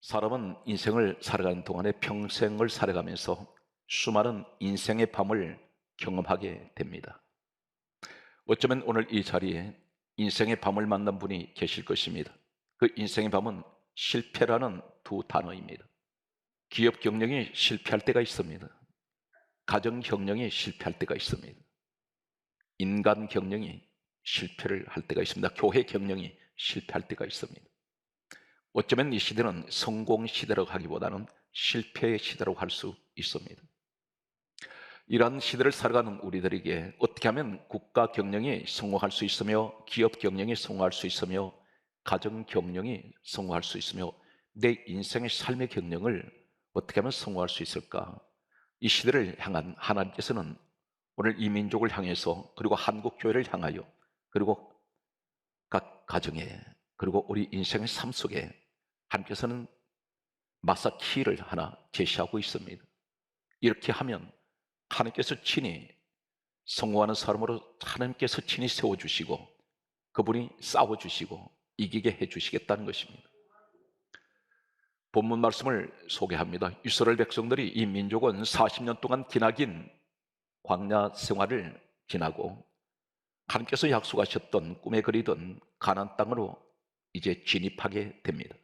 사람은 인생을 살아가는 동안에 평생을 살아가면서 수많은 인생의 밤을 경험하게 됩니다. 어쩌면 오늘 이 자리에 인생의 밤을 만난 분이 계실 것입니다. 그 인생의 밤은 실패라는 두 단어입니다. 기업 경영이 실패할 때가 있습니다. 가정 경영이 실패할 때가 있습니다. 인간 경영이 실패를 할 때가 있습니다. 교회 경영이 실패할 때가 있습니다. 어쩌면 이 시대는 성공 시대라고 하기보다는 실패의 시대라고 할 수 있습니다. 이러한 시대를 살아가는 우리들에게 어떻게 하면 국가 경영이 성공할 수 있으며 기업 경영이 성공할 수 있으며 가정 경영이 성공할 수 있으며 내 인생의 삶의 경영을 어떻게 하면 성공할 수 있을까? 이 시대를 향한 하나님께서는 오늘 이 민족을 향해서 그리고 한국 교회를 향하여 그리고 각 가정에 그리고 우리 인생의 삶 속에 하나님께서는 마사 키를 하나 제시하고 있습니다. 이렇게 하면 하나님께서 친히 성공하는 사람으로 하나님께서 친히 세워주시고 그분이 싸워주시고 이기게 해주시겠다는 것입니다. 본문 말씀을 소개합니다. 이스라엘 백성들이 이 민족은 40년 동안 기나긴 광야 생활을 지나고 하나님께서 약속하셨던 꿈에 그리던 가나안 땅으로 이제 진입하게 됩니다.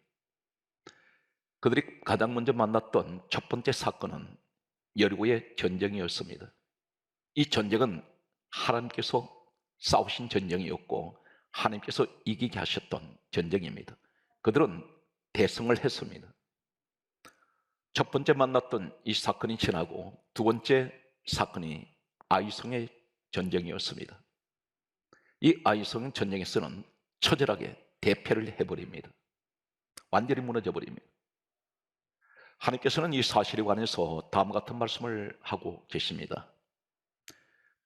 그들이 가장 먼저 만났던 첫 번째 사건은 여리고의 전쟁이었습니다. 이 전쟁은 하나님께서 싸우신 전쟁이었고 하나님께서 이기게 하셨던 전쟁입니다. 그들은 대승을 했습니다. 첫 번째 만났던 이 사건이 지나고 두 번째 사건이 아이성의 전쟁이었습니다. 이 아이성 전쟁에서는 처절하게 대패를 해버립니다. 완전히 무너져 버립니다. 하나님께서는 이 사실에 관해서 다음과 같은 말씀을 하고 계십니다.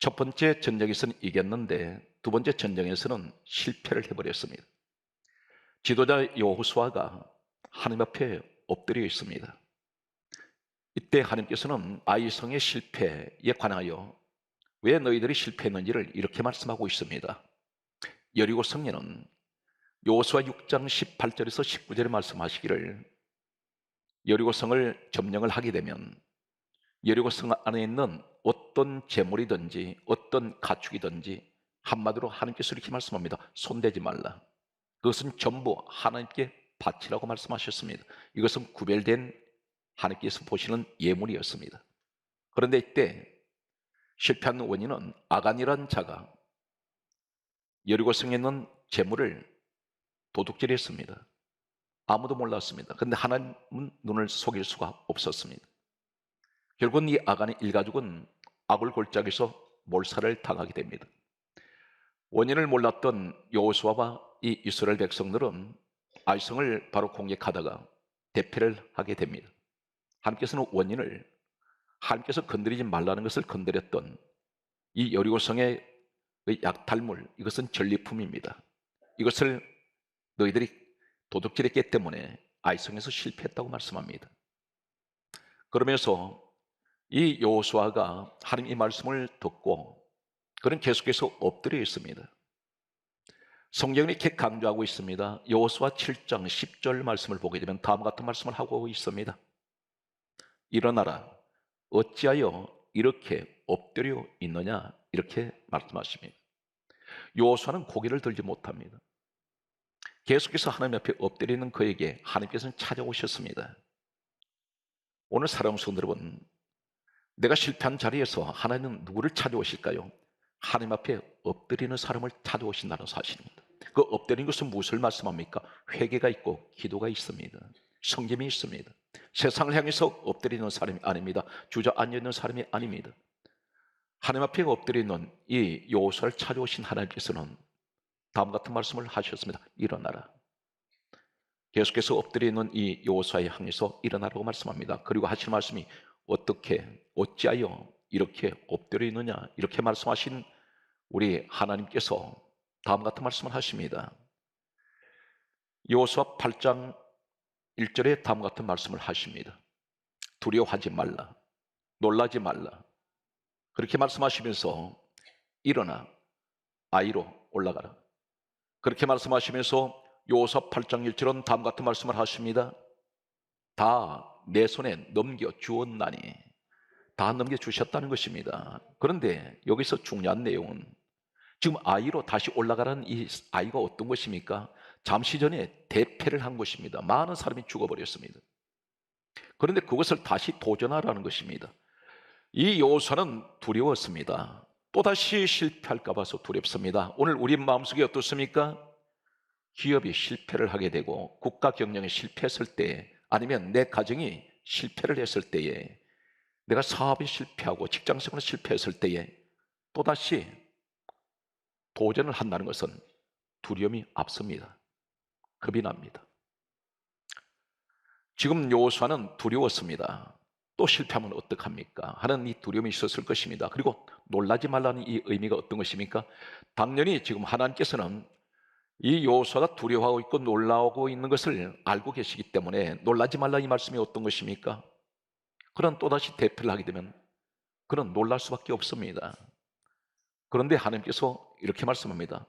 첫 번째 전쟁에서는 이겼는데 두 번째 전쟁에서는 실패를 해버렸습니다. 지도자 여호수아가 하나님 앞에 엎드려 있습니다. 이때 하나님께서는 아이성의 실패에 관하여 왜 너희들이 실패했는지를 이렇게 말씀하고 있습니다. 여리고 성에는 여호수아 6장 18절에서 19절에 말씀하시기를 여리고 성을 점령을 하게 되면 여리고 성 안에 있는 어떤 재물이든지 어떤 가축이든지 한마디로 하나님께서 이렇게 말씀합니다. 손대지 말라. 그것은 전부 하나님께 바치라고 말씀하셨습니다. 이것은 구별된 하나님께서 보시는 예물이었습니다. 그런데 이때 실패한 원인은 아간이라는 자가 여리고 성에 있는 재물을 도둑질했습니다. 아무도 몰랐습니다. 그런데 하나님은 눈을 속일 수가 없었습니다. 결국은 이 아간의 일가족은 아굴 골짜기에서 몰살을 당하게 됩니다. 원인을 몰랐던 여호수아와 이 이스라엘 백성들은 아이성을 바로 공격하다가 대패를 하게 됩니다. 하나님께서는 원인을 하나님께서 건드리지 말라는 것을 건드렸던 이 여리고성의 약탈물, 이것은 전리품입니다. 이것을 너희들이 도둑질했기 때문에 아이성에서 실패했다고 말씀합니다. 그러면서 이 여호수아가 하나님의 말씀을 듣고 그는 계속해서 엎드려 있습니다. 성경이 이렇게 강조하고 있습니다. 여호수아 7장 10절 말씀을 보게 되면 다음과 같은 말씀을 하고 있습니다. 일어나라, 어찌하여 이렇게 엎드려 있느냐, 이렇게 말씀하십니다. 여호수아는 고개를 들지 못합니다. 계속해서 하나님 앞에 엎드려 있는 그에게 하나님께서는 찾아오셨습니다. 오늘 사랑하는 성도 여러분, 내가 실패한 자리에서 하나님은 누구를 찾아오실까요? 하나님 앞에 엎드리는 사람을 찾아오신다는 사실입니다. 그 엎드리는 것은 무엇을 말씀합니까? 회개가 있고 기도가 있습니다. 성김이 있습니다. 세상을 향해서 엎드리는 사람이 아닙니다. 주저앉아 있는 사람이 아닙니다. 하나님 앞에 엎드리는 이 여호수아를 찾아오신 하나님께서는 다음 같은 말씀을 하셨습니다. 일어나라. 계속해서 엎드려 있는 이 여호수아에 향해서 일어나라고 말씀합니다. 그리고 하신 말씀이 어찌하여 이렇게 엎드려 있느냐, 이렇게 말씀하신 우리 하나님께서 다음 같은 말씀을 하십니다. 여호수아 8장 1절에 다음 같은 말씀을 하십니다. 두려워하지 말라, 놀라지 말라. 그렇게 말씀하시면서 일어나 아이로 올라가라. 그렇게 말씀하시면서 여호수아 8장 1절은 다음 같은 말씀을 하십니다. 다 내 손에 넘겨주었나니. 다 넘겨주셨다는 것입니다. 그런데 여기서 중요한 내용은 지금 아이로 다시 올라가라는 이 아이가 어떤 것입니까? 잠시 전에 대패를 한 것입니다. 많은 사람이 죽어버렸습니다. 그런데 그것을 다시 도전하라는 것입니다. 이 여호수아는 두려웠습니다. 또다시 실패할까 봐서 두렵습니다. 오늘 우리 마음속에 어떻습니까? 기업이 실패를 하게 되고 국가 경영이 실패했을 때, 아니면 내 가정이 실패를 했을 때에, 내가 사업이 실패하고 직장생활이 실패했을 때에 또다시 도전을 한다는 것은 두려움이 앞섭니다. 겁이 납니다. 지금 여호수아는 두려웠습니다. 또 실패하면 어떡합니까? 하는 이 두려움이 있었을 것입니다. 그리고 놀라지 말라는 이 의미가 어떤 것입니까? 당연히 지금 하나님께서는 이 여호수아가 두려워하고 있고 놀라고 있는 것을 알고 계시기 때문에 놀라지 말라 이 말씀이 어떤 것입니까? 그런 또다시 대패를 하게 되면 그는 놀랄 수밖에 없습니다. 그런데 하나님께서 이렇게 말씀합니다.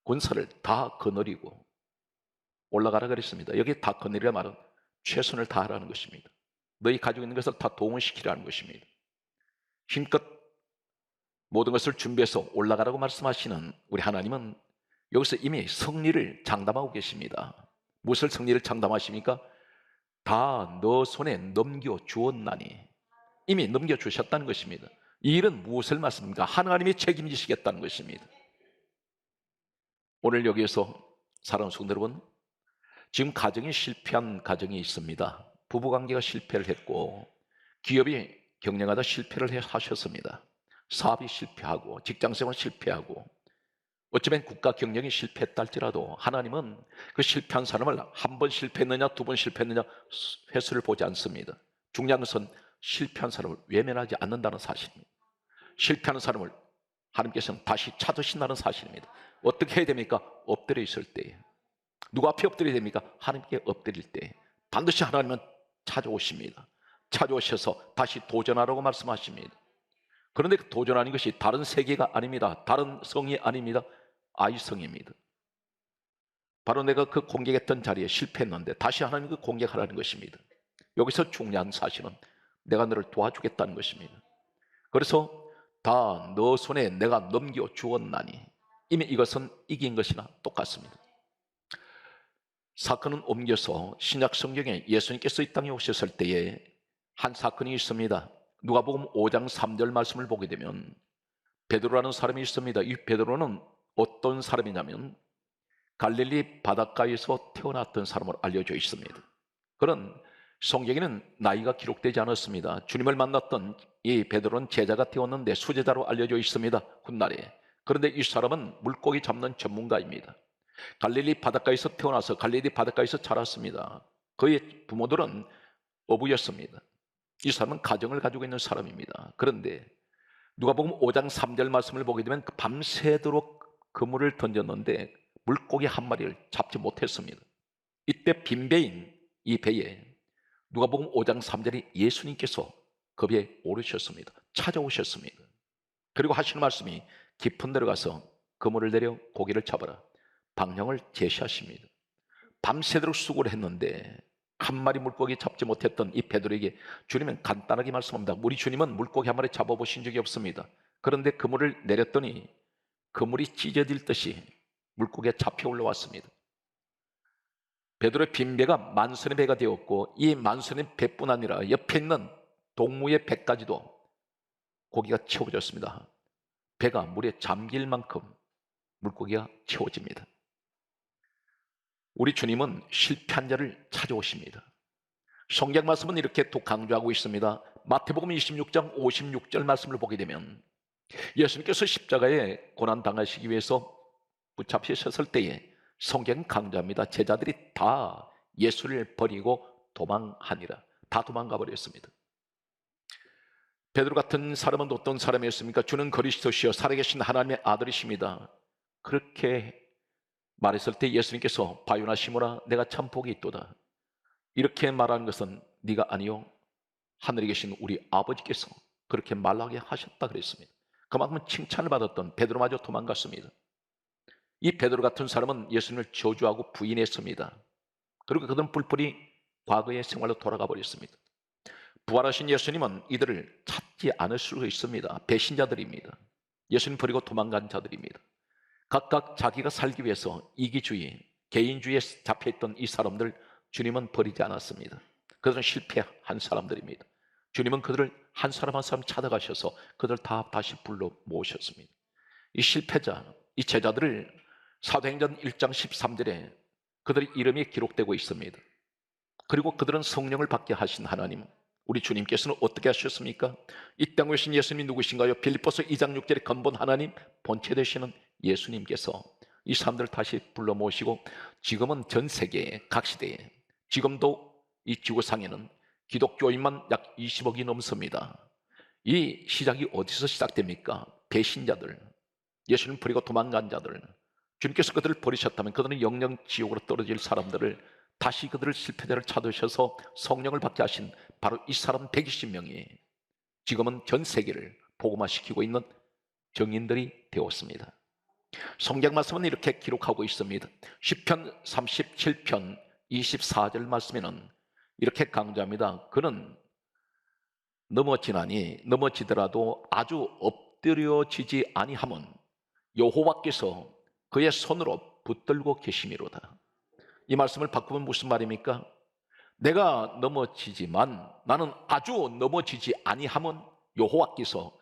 군사를 다 거느리고 올라가라 그랬습니다. 여기 다 거느리라 말은 최선을 다하라는 것입니다. 너희 가지고 있는 것을 다 동원시키라는 것입니다. 힘껏 모든 것을 준비해서 올라가라고 말씀하시는 우리 하나님은 여기서 이미 승리를 장담하고 계십니다. 무엇을 승리를 장담하십니까? 다 너 손에 넘겨주었나니. 이미 넘겨주셨다는 것입니다. 이 일은 무엇을 말씀입니까? 하나님이 책임지시겠다는 것입니다. 오늘 여기에서 사랑하는 성도 여러분, 지금 가정이 실패한 가정이 있습니다. 부부관계가 실패를 했고 기업이 경영하다 실패를 하셨습니다. 사업이 실패하고 직장생활 실패하고 어쩌면 국가 경영이 실패했다 할지라도 하나님은 그 실패한 사람을 한 번 실패했느냐 두 번 실패했느냐 횟수를 보지 않습니다. 중요한 것은 실패한 사람을 외면하지 않는다는 사실입니다. 실패하는 사람을 하나님께서는 다시 찾으신다는 사실입니다. 어떻게 해야 됩니까? 엎드려 있을 때에. 누구 앞에 엎드려야 됩니까? 하나님께 엎드릴 때 반드시 하나님은 찾아오십니다. 찾아오셔서 다시 도전하라고 말씀하십니다. 그런데 그 도전하는 것이 다른 세계가 아닙니다. 다른 성이 아닙니다. 아이성입니다. 바로 내가 그 공격했던 자리에 실패했는데 다시 하나님 그 공격하라는 것입니다. 여기서 중요한 사실은 내가 너를 도와주겠다는 것입니다. 그래서 다 너 손에 내가 넘겨주었나니, 이미 이것은 이긴 것이나 똑같습니다. 사건은 옮겨서 신약 성경에 예수님께서 이 땅에 오셨을 때에 한 사건이 있습니다. 누가복음 5장 3절 말씀을 보게 되면 베드로라는 사람이 있습니다. 이 베드로는 어떤 사람이냐면 갈릴리 바닷가에서 태어났던 사람으로 알려져 있습니다. 그런 성경에는 나이가 기록되지 않았습니다. 주님을 만났던 이 베드로는 제자가 되었는데 수제자로 알려져 있습니다. 훗날에. 그런데 이 사람은 물고기 잡는 전문가입니다. 갈릴리 바닷가에서 태어나서 갈릴리 바닷가에서 자랐습니다. 그의 부모들은 어부였습니다. 이 사람은 가정을 가지고 있는 사람입니다. 그런데 누가복음 5장 3절 말씀을 보게 되면 밤새도록 그물을 던졌는데 물고기 한 마리를 잡지 못했습니다. 이때 빈 배인 이 배에 누가복음 5장 3절이 예수님께서 그 배에 오르셨습니다. 찾아오셨습니다. 그리고 하시는 말씀이 깊은 데로 가서 그물을 내려 고기를 잡아라. 방향을 제시하십니다. 밤새도록 수고를 했는데 한 마리 물고기 잡지 못했던 이 베드로에게 주님은 간단하게 말씀합니다. 우리 주님은 물고기 한 마리 잡아보신 적이 없습니다. 그런데 그물을 내렸더니 그물이 찢어질 듯이 물고기가 잡혀 올라왔습니다. 베드로의 빈 배가 만선의 배가 되었고 이 만선의 배뿐 아니라 옆에 있는 동무의 배까지도 고기가 채워졌습니다. 배가 물에 잠길 만큼 물고기가 채워집니다. 우리 주님은 실패한 자를 찾아오십니다. 성경 말씀은 이렇게 또 강조하고 있습니다. 마태복음 26장 56절 말씀을 보게 되면 예수님께서 십자가에 고난당하시기 위해서 붙잡히셨을 때에 성경은 강조합니다. 제자들이 다 예수를 버리고 도망하니라. 다 도망가 버렸습니다. 베드로 같은 사람은 어떤 사람이었습니까? 주는 그리스도시요 살아계신 하나님의 아들이십니다. 그렇게 말했을 때 예수님께서 바요나 시모나 내가 참 복이 있도다. 이렇게 말하는 것은 네가 아니요 하늘에 계신 우리 아버지께서 그렇게 말하게 하셨다 그랬습니다. 그만큼 칭찬을 받았던 베드로마저 도망갔습니다. 이 베드로 같은 사람은 예수님을 저주하고 부인했습니다. 그리고 그는 뿔뿔이 과거의 생활로 돌아가 버렸습니다. 부활하신 예수님은 이들을 찾지 않을 수가 있습니다. 배신자들입니다. 예수님 버리고 도망간 자들입니다. 각각 자기가 살기 위해서 이기주의, 개인주의에 잡혀있던 이 사람들 주님은 버리지 않았습니다. 그들은 실패한 사람들입니다. 주님은 그들을 한 사람 한 사람 찾아가셔서 그들 다 다시 불러 모으셨습니다. 이 실패자, 이 제자들을 사도행전 1장 13절에 그들의 이름이 기록되고 있습니다. 그리고 그들은 성령을 받게 하신 하나님, 우리 주님께서는 어떻게 하셨습니까? 이 땅에 오신 예수님이 누구신가요? 빌립보서 2장 6절에 근본 하나님, 본체 되시는 예수님께서 이 사람들을 다시 불러 모시고 지금은 전 세계에 각 시대에 지금도 이 지구상에는 기독교인만 약 20억이 넘습니다. 이 시작이 어디서 시작됩니까? 배신자들, 예수님 버리고 도망간 자들, 주님께서 그들을 버리셨다면 그들은 영영 지옥으로 떨어질 사람들을 다시 그들을 실패자를 찾으셔서 성령을 받게 하신 바로 이 사람 120명이 지금은 전 세계를 복음화시키고 있는 정인들이 되었습니다. 성경 말씀은 이렇게 기록하고 있습니다. 시편 37편 24절 말씀에는 이렇게 강조합니다. 그는 넘어지더라도 아주 엎드려지지 아니함은 여호와께서 그의 손으로 붙들고 계심이로다. 이 말씀을 바꾸면 무슨 말입니까? 내가 넘어지지만 나는 아주 넘어지지 아니함은 여호와께서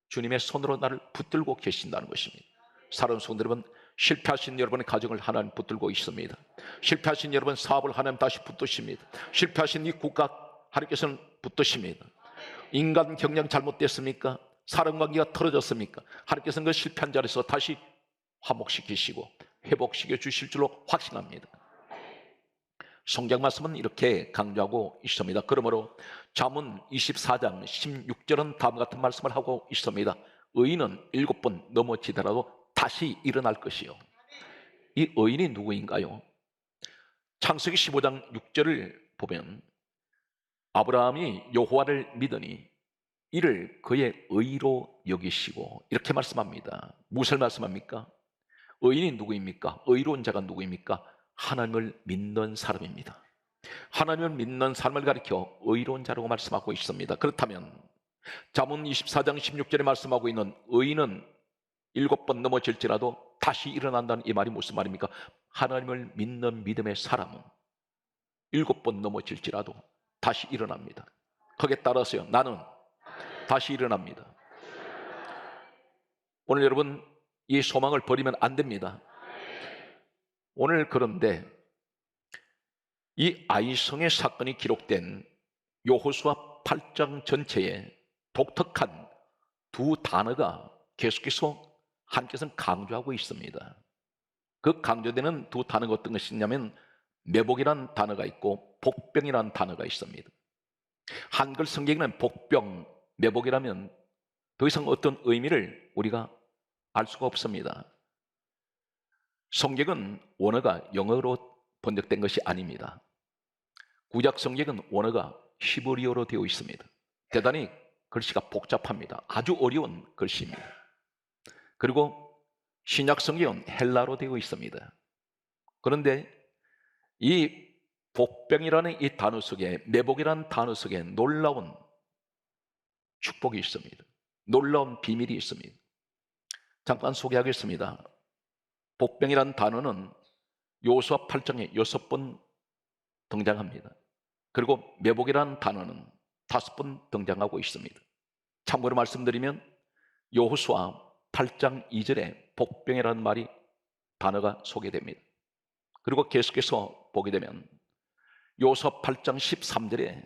주님의 손으로 나를 붙들고 계신다는 것입니다. 사랑하는 성도 여러분, 실패하신 여러분의 가정을 하나님 붙들고 있습니다. 실패하신 여러분 사업을 하나님 다시 붙드십니다. 실패하신 이 국가 하나님께서는 붙드십니다. 인간 경영 잘못됐습니까? 사람관계가 틀어졌습니까? 하나님께서는 그 실패한 자리에서 다시 화목시키시고 회복시켜 주실 줄로 확신합니다. 성경 말씀은 이렇게 강조하고 있습니다. 그러므로 잠언 24장 16절은 다음과 같은 말씀을 하고 있습니다. 의인은 7번 넘어지더라도 다시 일어날 것이요. 이 의인이 누구인가요? 창세기 15장 6절을 보면 아브라함이 여호와를 믿으니 이를 그의 의로 여기시고 이렇게 말씀합니다. 무엇을 말씀합니까? 의인이 누구입니까? 의로운 자가 누구입니까? 하나님을 믿는 사람입니다. 하나님을 믿는 사람을 가리켜 의로운 자라고 말씀하고 있습니다. 그렇다면 잠언 24장 16절에 말씀하고 있는 의인은 7번 넘어질지라도 다시 일어난다는 이 말이 무슨 말입니까? 하나님을 믿는 믿음의 사람은 7번 넘어질지라도 다시 일어납니다. 거기에 따라서요, 나는 다시 일어납니다. 오늘 여러분 이 소망을 버리면 안 됩니다. 오늘 그런데 이 아이성의 사건이 기록된 여호수아 8장 전체에 독특한 두 단어가 계속해서 하나님께서는 강조하고 있습니다. 그 강조되는 두 단어가 어떤 것이냐면 매복이라는 단어가 있고 복병이라는 단어가 있습니다. 한글 성경에는 복병, 매복이라면 더 이상 어떤 의미를 우리가 알 수가 없습니다. 성경은 원어가 영어로 번역된 것이 아닙니다. 구약 성경은 원어가 히브리어로 되어 있습니다. 대단히 글씨가 복잡합니다. 아주 어려운 글씨입니다. 그리고 신약 성경은 헬라로 되어 있습니다. 그런데 이 복병이라는 이 단어 속에, 매복이라는 단어 속에 놀라운 축복이 있습니다. 놀라운 비밀이 있습니다. 잠깐 소개하겠습니다. 복병이라는 단어는 여호수아 8장에 6번 등장합니다. 그리고 매복이라는 단어는 5번 등장하고 있습니다. 참고로 말씀드리면 여호수아 8장 2절에 복병이라는 말이 단어가 소개됩니다. 그리고 계속해서 보게 되면 여호수아 8장 13절에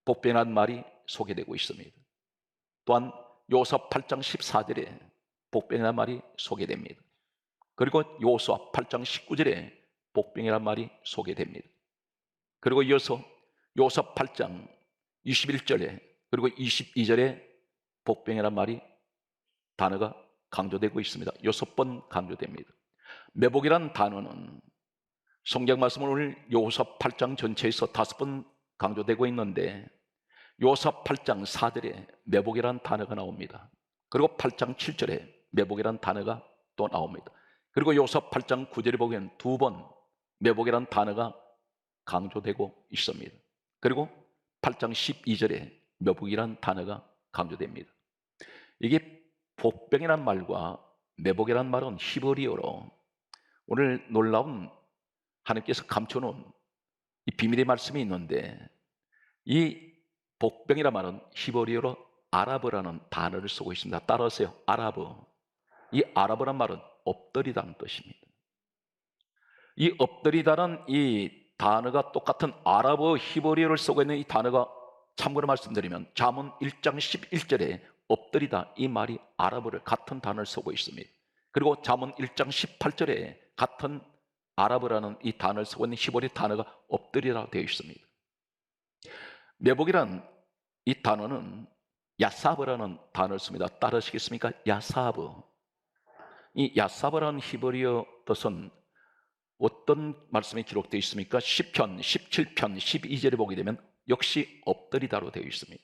복병이라는 말이 소개되고 있습니다. 또한 여호수아 8장 14절에 복병이라는 말이 소개됩니다. 그리고 여호수아 8장 19절에 복병이라는 말이 소개됩니다. 그리고 이어서 여호수아 8장 21절에 그리고 22절에 복병이라는 말이 단어가 강조되고 있습니다. 6번 강조됩니다. 매복이라는 단어는 성경 말씀은 오늘 여호수아 8장 전체에서 5번 강조되고 있는데 여호수아 8장 4절에 매복이라는 단어가 나옵니다. 그리고 8장 7절에 매복이라는 단어가 또 나옵니다. 그리고 여호수아 8장 9절에 보면 2번 매복이라는 단어가 강조되고 있습니다. 그리고 8장 12절에 매복이라는 단어가 강조됩니다. 이게 복병이란 말과 매복이란 말은 히브리어로 오늘 놀라운 하나님께서 감춰놓은 이 비밀의 말씀이 있는데, 이 복병이란 말은 히브리어로 아라브라는 단어를 쓰고 있습니다. 따라하세요. 아라브. 이 아라브란 말은 엎드리다는 뜻입니다. 이 엎드리다는 이 단어가 똑같은 아랍어 히브리어를 쓰고 있는 이 단어가, 참고로 말씀드리면 잠언 1장 11절에 엎드리다 이 말이 아랍어를 같은 단어를 쓰고 있습니다. 그리고 잠언 1장 18절에 같은 아랍어라는 이 단어를 쓰고 있는 히브리 단어가 엎드리라 되어 있습니다. 매복이란 이 단어는 야사브라는 단어를 씁니다. 따르시겠습니까? 야사브. 이 야사브라는 히브리어 뜻은 어떤 말씀이 기록되어 있습니까? 10편, 17편, 12절에 보게 되면 역시 엎드리다로 되어 있습니다.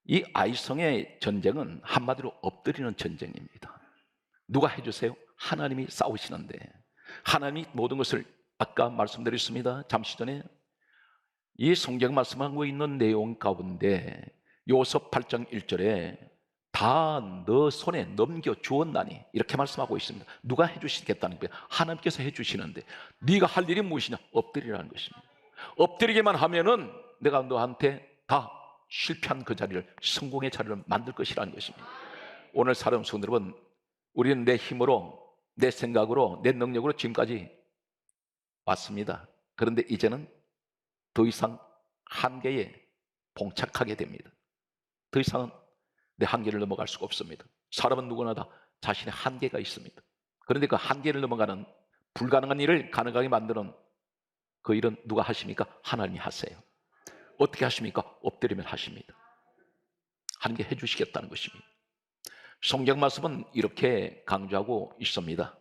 이 아이성의 전쟁은 한마디로 엎드리는 전쟁입니다. 누가 해주세요? 하나님이 싸우시는데, 하나님이 모든 것을, 아까 말씀드렸습니다. 잠시 전에 이 성경 말씀하고 있는 내용 가운데 요셉 8장 1절에 다 너 손에 넘겨주었나니 이렇게 말씀하고 있습니다. 누가 해주시겠다는 거예요? 하나님께서 해주시는데 네가 할 일이 무엇이냐? 엎드리라는 것입니다. 엎드리게만 하면은 내가 너한테 다 실패한 그 자리를, 성공의 자리를 만들 것이라는 것입니다. 오늘 사람 성도 여러분, 우리는 내 힘으로, 내 생각으로, 내 능력으로 지금까지 왔습니다. 그런데 이제는 더 이상 한계에 봉착하게 됩니다. 더 이상은 내 한계를 넘어갈 수가 없습니다. 사람은 누구나 다 자신의 한계가 있습니다. 그런데 그 한계를 넘어가는, 불가능한 일을 가능하게 만드는 그 일은 누가 하십니까? 하나님이 하세요. 어떻게 하십니까? 엎드리면 하십니다. 하나님께 해주시겠다는 것입니다. 성경 말씀은 이렇게 강조하고 있습니다.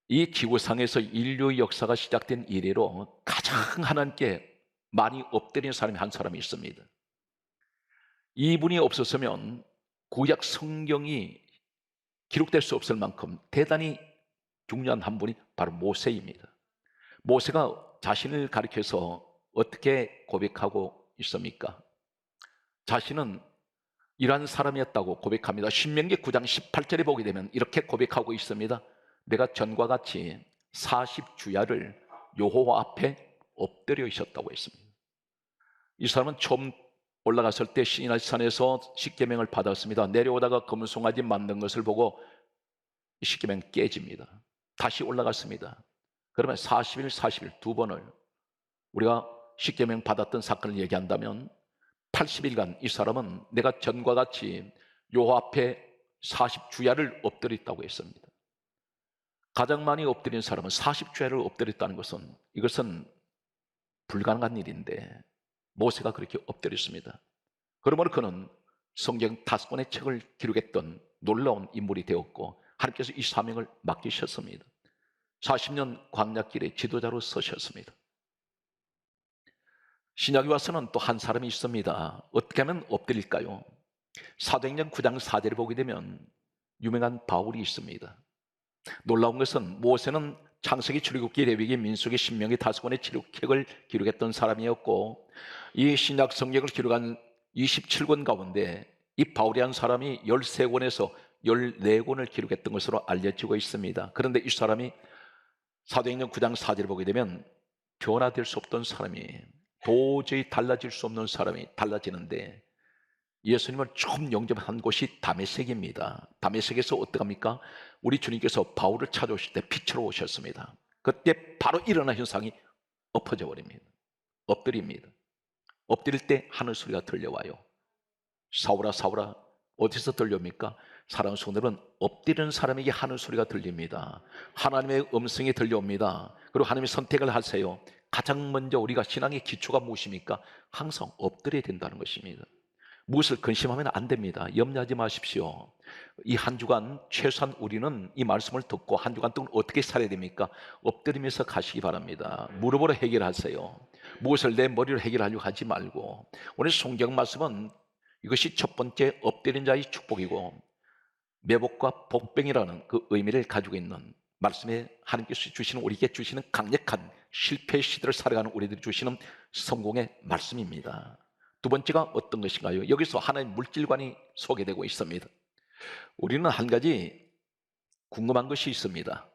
이 지구상에서 인류의 역사가 시작된 이래로 가장 하나님께 많이 엎드리는 사람이 한 사람이 있습니다. 이분이 없었으면 구약 성경이 기록될 수 없을 만큼 대단히 중요한 한 분이 바로 모세입니다. 모세가 자신을 가리켜서 어떻게 고백하고 있습니까? 자신은 이러한 사람이었다고 고백합니다. 신명기 9장 18절에 보게 되면 이렇게 고백하고 있습니다. 내가 전과 같이 40주야를 여호와 앞에 엎드려 있었다고 했습니다. 이 사람은 처음 올라갔을 때 시내의 산에서 십계명을 받았습니다. 내려오다가 금송아지 만든 것을 보고 이 십계명 깨집니다. 다시 올라갔습니다. 그러면 40일, 40일 두 번을, 우리가 십계명 받았던 사건을 얘기한다면 80일간 이 사람은 내가 전과 같이 여호와 앞에 40주야를 엎드렸다고 했습니다. 가장 많이 엎드린 사람은 40주야를 엎드렸다는 것은, 이것은 불가능한 일인데 모세가 그렇게 엎드렸습니다. 그러므로 그는 성경 5권의 책을 기록했던 놀라운 인물이 되었고 하나님께서 이 사명을 맡기셨습니다. 40년 광야길의 지도자로 서셨습니다. 신약에 와서는 또 한 사람이 있습니다. 어떻게 하면 엎드릴까요? 사도행전 9장 4절을 보게 되면 유명한 바울이 있습니다. 놀라운 것은 모세는 창세기, 출애굽기, 레위기, 민수기, 신명기 5권의 책을 기록했던 사람이었고, 이 신약 성경을 기록한 27권 가운데 이 바울이라는 사람이 13권에서 14권을 기록했던 것으로 알려지고 있습니다. 그런데 이 사람이 사도행전 9장 4절을 보게 되면 변화될 수 없던 사람이, 도저히 달라질 수 없는 사람이 달라지는데, 예수님을 처음 영접한 곳이 다메섹입니다. 다메섹에서 어떡합니까? 우리 주님께서 바울을 찾아오실 때 빛으로 오셨습니다. 그때 바로 일어난 현상이 엎어져 버립니다. 엎드립니다. 엎드릴 때 하늘 소리가 들려와요. 사울아 사울아, 어디서 들려옵니까? 사랑하는 성도들은 엎드리는 사람에게 하늘 소리가 들립니다. 하나님의 음성이 들려옵니다. 그리고 하나님이 선택을 하세요. 가장 먼저 우리가 신앙의 기초가 무엇입니까? 항상 엎드려야 된다는 것입니다. 무엇을 근심하면 안 됩니다. 염려하지 마십시오. 이 한 주간 최소한 우리는 이 말씀을 듣고 한 주간 동안 어떻게 살아야 됩니까? 엎드리면서 가시기 바랍니다. 무릎으로 해결하세요. 무엇을 내 머리로 해결하려고 하지 말고. 오늘 성경 말씀은 이것이 첫 번째 엎드린 자의 축복이고 매복과 복병이라는 그 의미를 가지고 있는 말씀에 하나님께서 주시는, 우리에게 주시는 강력한 실패의 시대를 살아가는 우리들이 주시는 성공의 말씀입니다. 두 번째가 어떤 것인가요? 여기서 하나의 물질관이 소개되고 있습니다. 우리는 한 가지 궁금한 것이 있습니다.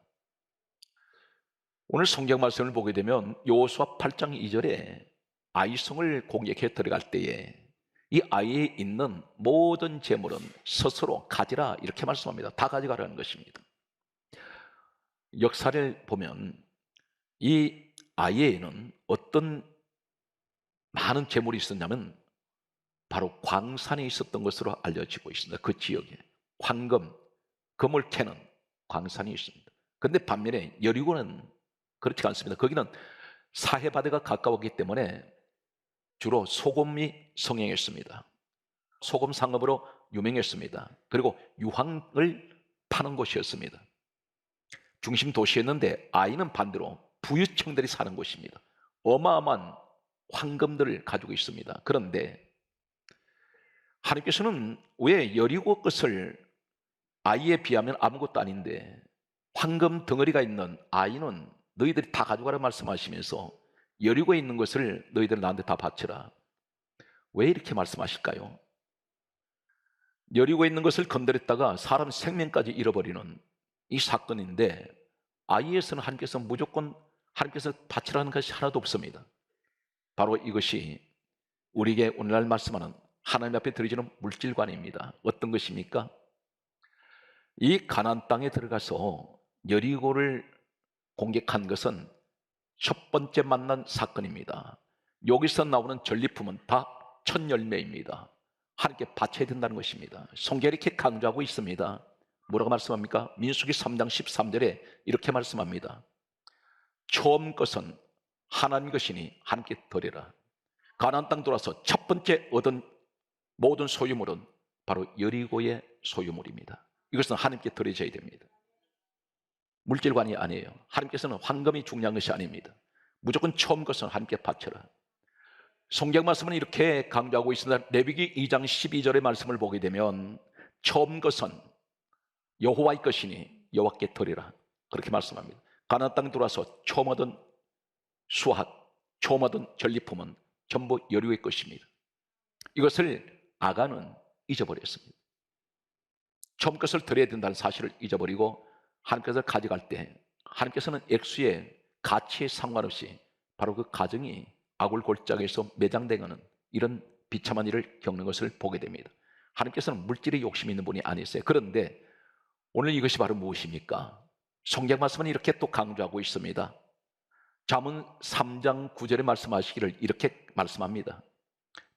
오늘 성경 말씀을 보게 되면 여호수아 8장 2절에 아이성을 공격해 들어갈 때에 이 아이에 있는 모든 재물은 스스로 가지라 이렇게 말씀합니다. 다 가져가라는 것입니다. 역사를 보면 이 아이에는 어떤 많은 재물이 있었냐면 바로 광산이 있었던 것으로 알려지고 있습니다. 그 지역에 황금, 금을 캐는 광산이 있습니다. 그런데 반면에 여리고는 그렇지 않습니다. 거기는 사해바다가 가까웠기 때문에 주로 소금이 성행했습니다. 소금 상업으로 유명했습니다. 그리고 유황을 파는 곳이었습니다. 중심 도시였는데 아이는 반대로 부유층들이 사는 곳입니다. 어마어마한 황금들을 가지고 있습니다. 그런데 하나님께서는 왜 여리고 것을 아이에 비하면 아무것도 아닌데 황금 덩어리가 있는 아이는 너희들이 다 가져가라 말씀하시면서 여리고에 있는 것을 너희들 나한테 다 바쳐라. 왜 이렇게 말씀하실까요? 여리고에 있는 것을 건드렸다가 사람 생명까지 잃어버리는 이 사건인데 아이에서는 하나님께서 무조건 하나님께서 바치라는 것이 하나도 없습니다. 바로 이것이 우리에게 오늘날 말씀하는 하나님 앞에 드려지는 물질관입니다. 어떤 것입니까? 이 가나안 땅에 들어가서 여리고를 공격한 것은 첫 번째 만난 사건입니다. 여기서 나오는 전리품은 다 첫 열매입니다. 하나님께 바쳐야 된다는 것입니다. 성경이 이렇게 강조하고 있습니다. 뭐라고 말씀합니까? 민수기 3장 13절에 이렇게 말씀합니다. 처음 것은 하나님 것이니 하나님께 드리라. 가나안 땅 돌아서 첫 번째 얻은 모든 소유물은 바로 여리고의 소유물입니다. 이것은 하나님께 드려져야 됩니다. 물질관이 아니에요. 하나님께서는 황금이 중요한 것이 아닙니다. 무조건 처음 것은 하나님께 바쳐라. 성경 말씀은 이렇게 강조하고 있습니다. 레위기 2장 12절의 말씀을 보게 되면 처음 것은 여호와의 것이니 여호와께 드리라 그렇게 말씀합니다. 가나안 땅에 들어와서 처음 얻은 수확, 처음 얻은 전리품은 전부 여리고의 것입니다. 이것을 아간은 잊어버렸습니다. 처음 것을 드려야 된다는 사실을 잊어버리고 하나님께서 가져갈 때 하나님께서는 액수의 가치에 상관없이 바로 그 가정이 아굴골짜기에서 매장되는 이런 비참한 일을 겪는 것을 보게 됩니다. 하나님께서는 물질에 욕심이 있는 분이 아니세요. 그런데 오늘 이것이 바로 무엇입니까? 성경 말씀은 이렇게 또 강조하고 있습니다. 잠언 3장 9절에 말씀하시기를 이렇게 말씀합니다.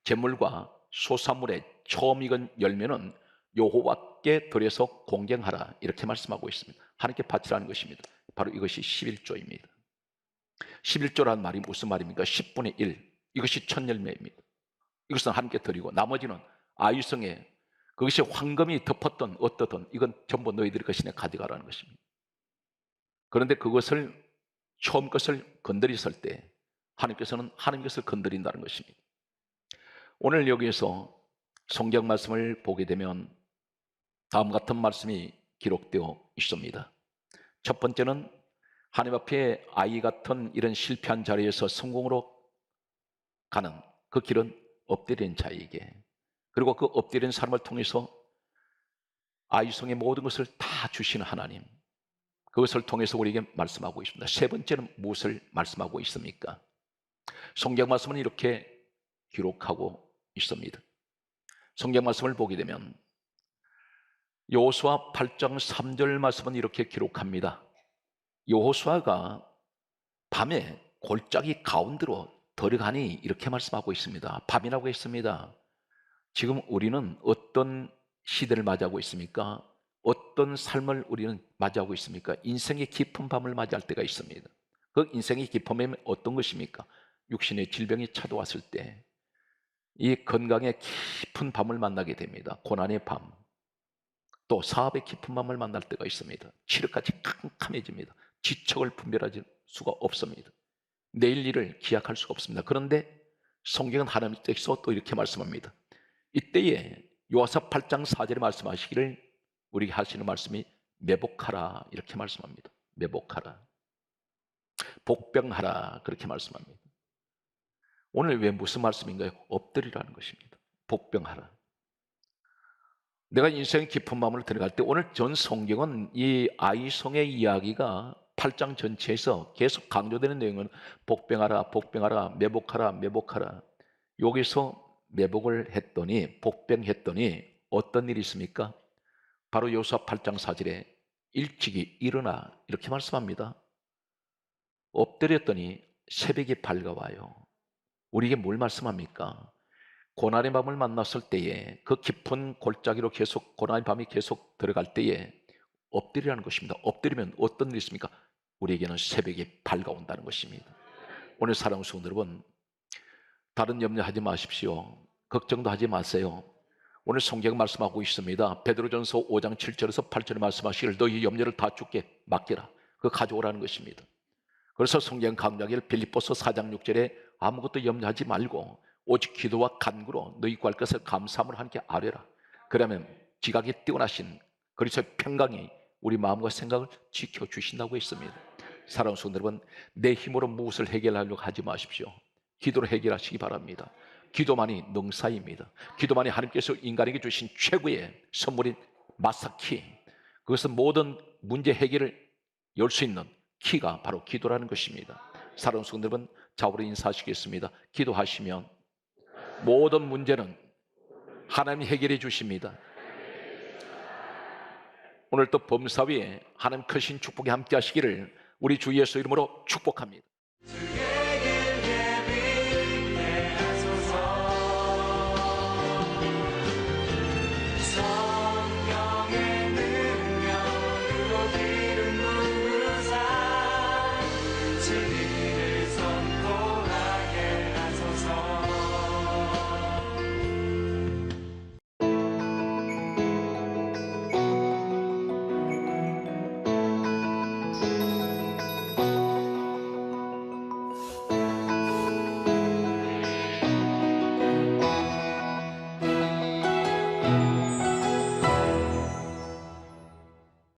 재물과 소산물의 처음 익은 열매는 여호와께 드려서 공경하라 이렇게 말씀하고 있습니다. 하나님께 바치라는 것입니다. 바로 이것이 11조입니다. 11조라는 말이 무슨 말입니까? 10분의 1 이것이 첫 열매입니다. 이것은 하나님께 드리고 나머지는 아유성에 그것이 황금이 덮었던 어떠든 이건 전부 너희들의 것이네 가져가라는 것입니다. 그런데 그것을 처음 것을 건드렸을 때 하나님께서는 하나님 것을 건드린다는 것입니다. 오늘 여기에서 성경 말씀을 보게 되면 다음 같은 말씀이 기록되어 있습니다. 첫 번째는 하나님 앞에 아이 같은 이런 실패한 자리에서 성공으로 가는 그 길은 엎드린 자에게, 그리고 그 엎드린 사람을 통해서 아이성의 모든 것을 다 주시는 하나님, 그것을 통해서 우리에게 말씀하고 있습니다. 세 번째는 무엇을 말씀하고 있습니까? 성경 말씀은 이렇게 기록하고 있습니다. 성경 말씀을 보게 되면 여호수아 8장 3절 말씀은 이렇게 기록합니다. 여호수아가 밤에 골짜기 가운데로 들어가니 이렇게 말씀하고 있습니다. 밤이라고 했습니다. 지금 우리는 어떤 시대를 맞이하고 있습니까? 어떤 삶을 우리는 맞이하고 있습니까? 인생의 깊은 밤을 맞이할 때가 있습니다. 그 인생의 깊은 밤이 어떤 것입니까? 육신의 질병이 찾아왔을 때 이 건강의 깊은 밤을 만나게 됩니다. 고난의 밤, 또 사업의 깊은 밤을 만날 때가 있습니다. 칠흑같이 캄캄해집니다. 지척을 분별할 수가 없습니다. 내일 일을 기약할 수가 없습니다. 그런데 성경은 하나님께서 또 이렇게 말씀합니다. 이때에 요한사 8장 4절에 말씀하시기를 우리에게 하시는 말씀이 매복하라 이렇게 말씀합니다. 매복하라. 복병하라. 그렇게 말씀합니다. 오늘 왜 무슨 말씀인가요? 엎드리라는 것입니다. 복병하라. 내가 인생의 깊은 마음으로 들어갈 때 오늘 전 성경은 이 아이송의 이야기가 8장 전체에서 계속 강조되는 내용은 복병하라, 복병하라, 매복하라, 매복하라. 여기서 매복을 했더니, 복병했더니 어떤 일이 있습니까? 바로 요수아 8장 4절에 일찍이 일어나 이렇게 말씀합니다. 엎드렸더니 새벽이 밝아와요. 우리에게 뭘 말씀합니까? 고난의 밤을 만났을 때에 그 깊은 골짜기로 계속 고난의 밤이 계속 들어갈 때에 엎드리라는 것입니다. 엎드리면 어떤 일이 있습니까? 우리에게는 새벽이 밝아온다는 것입니다. 오늘 사랑하는 성도 여러분, 다른 염려하지 마십시오. 걱정도 하지 마세요. 오늘 성경 말씀하고 있습니다. 베드로전서 5장 7절에서 8절에 말씀하시기를 너희 염려를 다 주께 맡기라. 그거 가져오라는 것입니다. 그래서 성경 강조하기를 빌립보서 4장 6절에 아무것도 염려하지 말고 오직 기도와 간구로 너희 구할 것을 감사함으로 하나님께 아뢰라. 그러면 지각에 뛰어나신 그리스도의 평강이 우리 마음과 생각을 지켜주신다고 했습니다. 사랑하는 성도 여러분, 내 힘으로 무엇을 해결하려고 하지 마십시오. 기도로 해결하시기 바랍니다. 기도만이 능사입니다. 기도만이 하나님께서 인간에게 주신 최고의 선물인 마스터키, 그것은 모든 문제 해결을 열 수 있는 키가 바로 기도라는 것입니다. 사랑하는 성도 여러분, 좌우로 인사하시겠습니다. 기도하시면 모든 문제는 하나님이 해결해 주십니다. 오늘 또 범사위에 하나님 크신 축복이 함께 하시기를 우리 주 예수 이름으로 축복합니다.